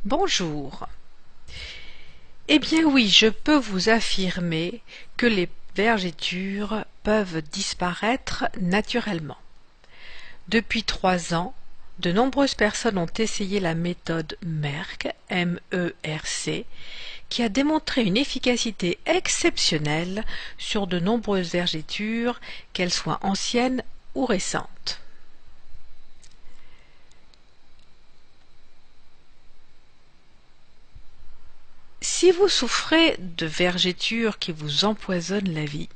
Bonjour. Eh bien oui, je peux vous affirmer que les vergetures peuvent disparaître naturellement. Depuis 3 ans, de nombreuses personnes ont essayé la méthode Merck, M-E-R-C, qui a démontré une efficacité exceptionnelle sur de nombreuses vergetures, qu'elles soient anciennes ou récentes. Si vous souffrez de vergetures qui vous empoisonnent la vie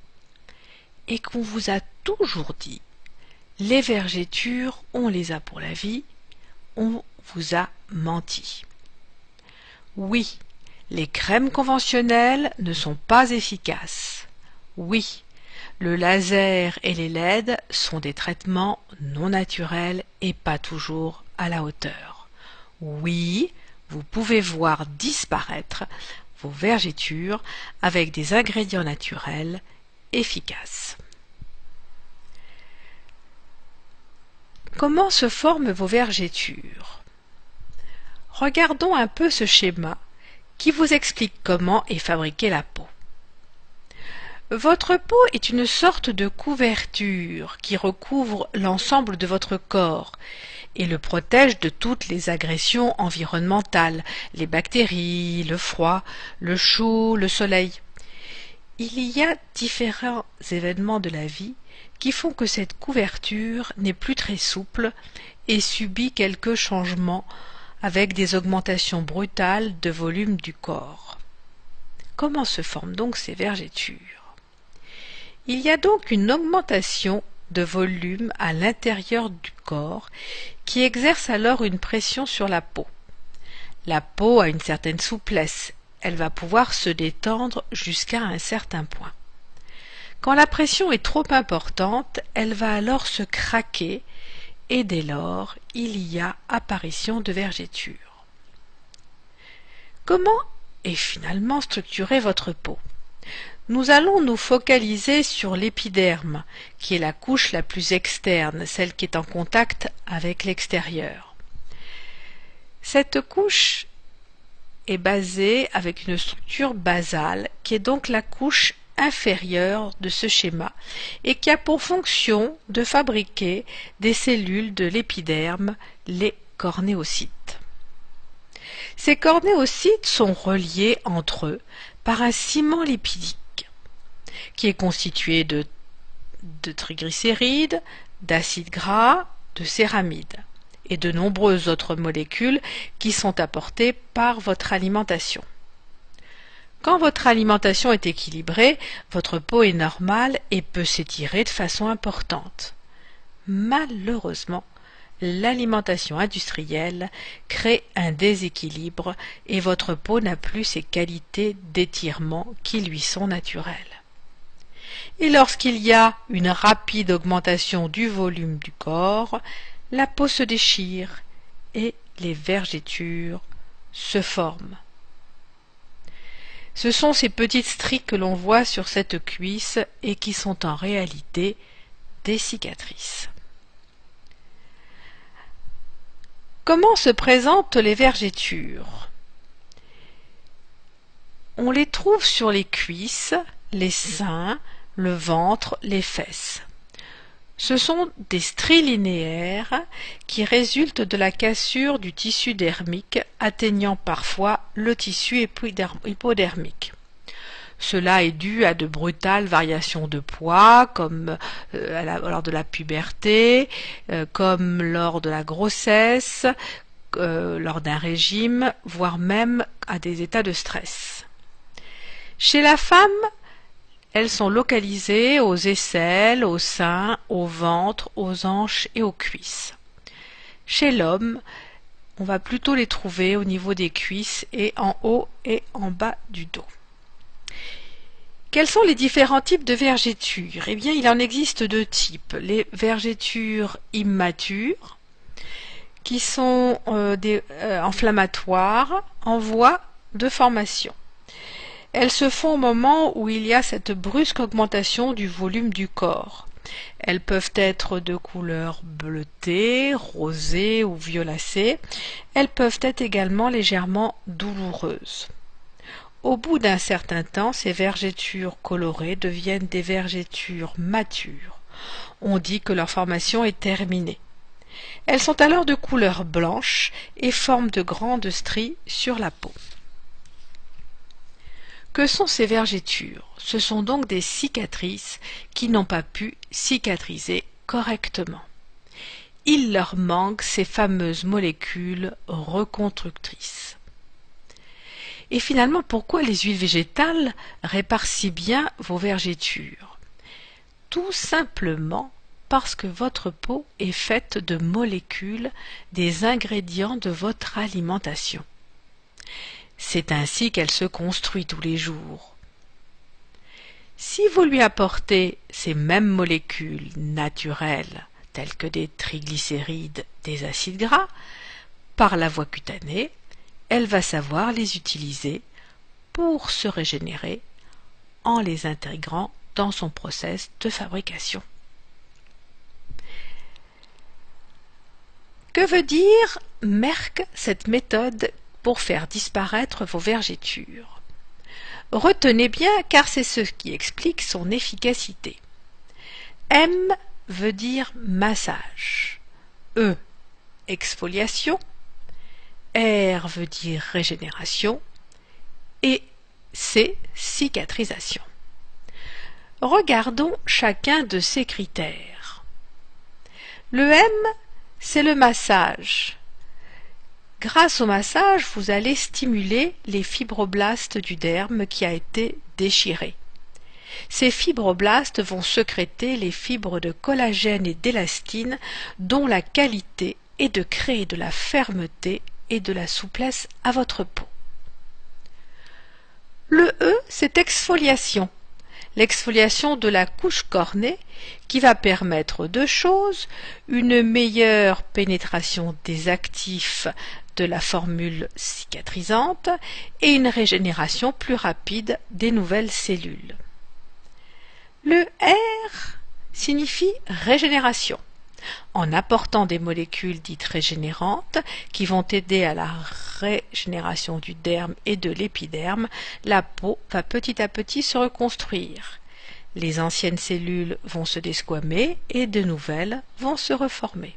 et qu'on vous a toujours dit « les vergetures, on les a pour la vie », on vous a menti. Oui, les crèmes conventionnelles ne sont pas efficaces. Oui, le laser et les LED sont des traitements non naturels et pas toujours à la hauteur. Oui, vous pouvez voir disparaître vos vergetures avec des ingrédients naturels efficaces. Comment se forment vos vergetures? Regardons un peu ce schéma qui vous explique comment est fabriquée la peau. Votre peau est une sorte de couverture qui recouvre l'ensemble de votre corps et le protège de toutes les agressions environnementales, les bactéries, le froid, le chaud, le soleil. Il y a différents événements de la vie qui font que cette couverture n'est plus très souple et subit quelques changements avec des augmentations brutales de volume du corps. Comment se forment donc ces vergetures? Il y a donc une augmentation de volume à l'intérieur du corps qui exerce alors une pression sur la peau. La peau a une certaine souplesse, elle va pouvoir se détendre jusqu'à un certain point. Quand la pression est trop importante, elle va alors se craquer et dès lors, il y a apparition de vergetures. Comment est finalement structurée votre peau? Nous allons nous focaliser sur l'épiderme, qui est la couche la plus externe, celle qui est en contact avec l'extérieur. Cette couche est basée avec une structure basale, qui est donc la couche inférieure de ce schéma, et qui a pour fonction de fabriquer des cellules de l'épiderme, les cornéocytes. Ces cornéocytes sont reliés entre eux par un ciment lipidique, qui est constitué de triglycérides, d'acides gras, de céramides et de nombreuses autres molécules qui sont apportées par votre alimentation. Quand votre alimentation est équilibrée, votre peau est normale et peut s'étirer de façon importante. Malheureusement, l'alimentation industrielle crée un déséquilibre et votre peau n'a plus ces qualités d'étirement qui lui sont naturelles. Et lorsqu'il y a une rapide augmentation du volume du corps, la peau se déchire et les vergetures se forment. Ce sont ces petites stries que l'on voit sur cette cuisse et qui sont en réalité des cicatrices. Comment se présentent les vergetures? On les trouve sur les cuisses, les seins, le ventre, les fesses. Ce sont des stries linéaires qui résultent de la cassure du tissu dermique, atteignant parfois le tissu hypodermique. Cela est dû à de brutales variations de poids, comme lors de la puberté, comme lors de la grossesse, lors d'un régime, voire même à des états de stress. Chez la femme, elles sont localisées aux aisselles, aux seins, au ventre, aux hanches et aux cuisses. Chez l'homme, on va plutôt les trouver au niveau des cuisses et en haut et en bas du dos. Quels sont les différents types de vergetures? Eh bien, il en existe 2 types. Les vergetures immatures, qui sont inflammatoires, en voie de formation. Elles se font au moment où il y a cette brusque augmentation du volume du corps. Elles peuvent être de couleur bleutée, rosée ou violacée. Elles peuvent être également légèrement douloureuses. Au bout d'un certain temps, ces vergetures colorées deviennent des vergetures matures. On dit que leur formation est terminée. Elles sont alors de couleur blanche et forment de grandes stries sur la peau. Que sont ces vergetures? Ce sont donc des cicatrices qui n'ont pas pu cicatriser correctement. Il leur manque ces fameuses molécules reconstructrices. Et finalement, pourquoi les huiles végétales réparent si bien vos vergetures? Tout simplement parce que votre peau est faite de molécules des ingrédients de votre alimentation. C'est ainsi qu'elle se construit tous les jours. Si vous lui apportez ces mêmes molécules naturelles, telles que des triglycérides, des acides gras, par la voie cutanée, elle va savoir les utiliser pour se régénérer en les intégrant dans son process de fabrication. Que veut dire Merck, cette méthode pour faire disparaître vos vergetures? Retenez bien, car c'est ce qui explique son efficacité. M veut dire massage, E exfoliation, R veut dire régénération et C cicatrisation. Regardons chacun de ces critères. Le M, c'est le massage. Grâce au massage, vous allez stimuler les fibroblastes du derme qui a été déchiré. Ces fibroblastes vont sécréter les fibres de collagène et d'élastine dont la qualité est de créer de la fermeté et de la souplesse à votre peau. Le E, c'est exfoliation. L'exfoliation de la couche cornée qui va permettre deux choses: une meilleure pénétration des actifs de la formule cicatrisante et une régénération plus rapide des nouvelles cellules. Le R signifie régénération. En apportant des molécules dites régénérantes qui vont aider à la régénération du derme et de l'épiderme, la peau va petit à petit se reconstruire. Les anciennes cellules vont se desquamer et de nouvelles vont se reformer.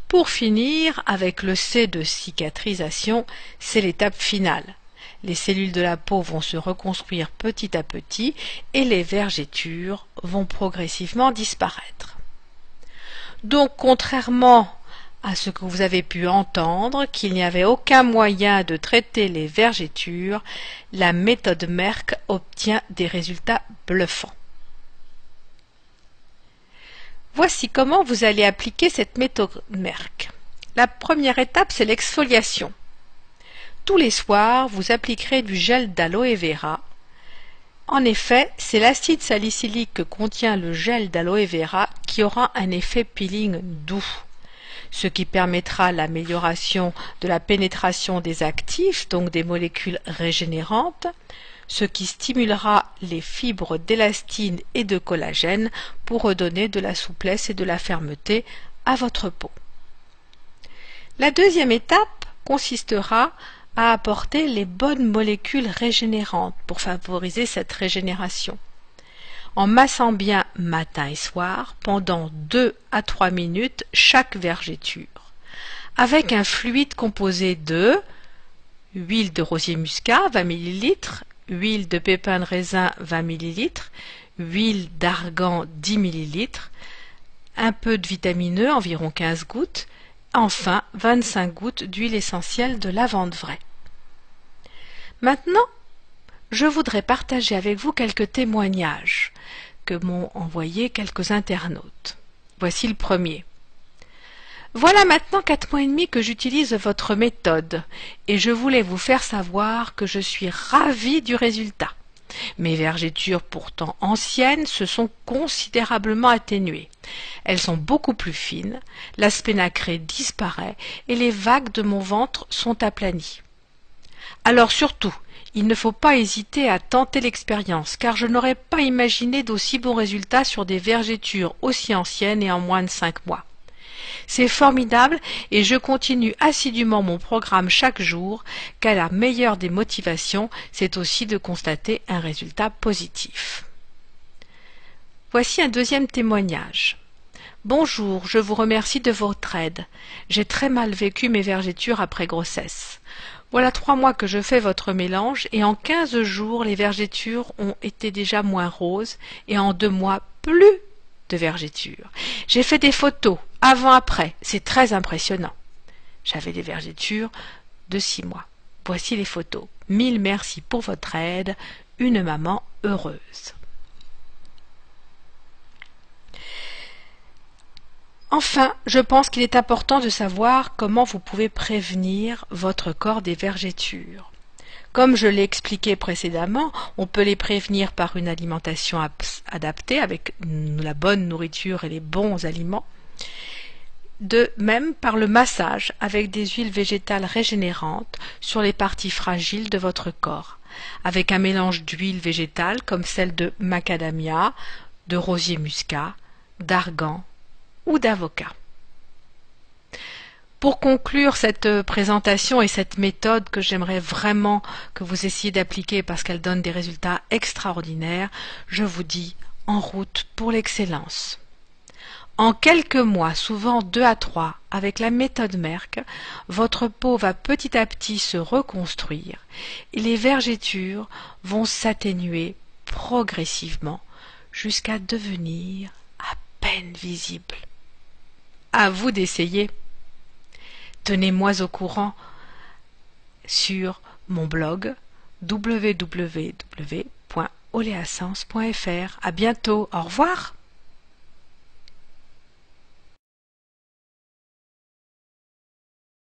Pour finir, avec le C de cicatrisation, c'est l'étape finale. Les cellules de la peau vont se reconstruire petit à petit et les vergetures vont progressivement disparaître. Donc, contrairement à ce que vous avez pu entendre, qu'il n'y avait aucun moyen de traiter les vergetures, la méthode Merck obtient des résultats bluffants. Voici comment vous allez appliquer cette méthode Merck. La première étape, c'est l'exfoliation. Tous les soirs, vous appliquerez du gel d'aloe vera. En effet, c'est l'acide salicylique que contient le gel d'aloe vera qui aura un effet peeling doux, ce qui permettra l'amélioration de la pénétration des actifs, donc des molécules régénérantes, ce qui stimulera les fibres d'élastine et de collagène pour redonner de la souplesse et de la fermeté à votre peau. La deuxième étape consistera à apporter les bonnes molécules régénérantes pour favoriser cette régénération, en massant bien matin et soir pendant 2 à 3 minutes chaque vergeture, avec un fluide composé de huile de rosier muscat 20 ml, huile de pépins de raisin 20 ml, huile d'argan 10 ml, un peu de vitamine E, environ 15 gouttes, enfin 25 gouttes d'huile essentielle de lavande vraie. Maintenant, je voudrais partager avec vous quelques témoignages que m'ont envoyés quelques internautes. Voici le premier. Voilà maintenant 4 mois et demi que j'utilise votre méthode et je voulais vous faire savoir que je suis ravie du résultat. Mes vergetures pourtant anciennes se sont considérablement atténuées. Elles sont beaucoup plus fines, l'aspect nacré disparaît et les vagues de mon ventre sont aplanies. Alors surtout, il ne faut pas hésiter à tenter l'expérience, car je n'aurais pas imaginé d'aussi bons résultats sur des vergétures aussi anciennes et en moins de 5 mois. C'est formidable et je continue assidûment mon programme chaque jour, car la meilleure des motivations, c'est aussi de constater un résultat positif. Voici un deuxième témoignage. Bonjour, je vous remercie de votre aide. J'ai très mal vécu mes vergétures après grossesse. Voilà 3 mois que je fais votre mélange et en 15 jours, les vergétures ont été déjà moins roses et en 2 mois, plus de vergétures. J'ai fait des photos, avant-après, c'est très impressionnant. J'avais des vergétures de 6 mois. Voici les photos. 1000 merci pour votre aide. Une maman heureuse. Enfin, je pense qu'il est important de savoir comment vous pouvez prévenir votre corps des vergétures. Comme je l'ai expliqué précédemment, on peut les prévenir par une alimentation adaptée avec la bonne nourriture et les bons aliments. De même par le massage avec des huiles végétales régénérantes sur les parties fragiles de votre corps, avec un mélange d'huiles végétales comme celle de macadamia, de rosier muscat, d'argan ou d'avocat. Pour conclure cette présentation et cette méthode que j'aimerais vraiment que vous essayiez d'appliquer parce qu'elle donne des résultats extraordinaires, je vous dis en route pour l'excellence. En quelques mois, souvent 2 à 3, avec la méthode Merck, votre peau va petit à petit se reconstruire et les vergétures vont s'atténuer progressivement jusqu'à devenir à peine visibles. À vous d'essayer. Tenez-moi au courant sur mon blog www.oleasens.fr. À bientôt. Au revoir.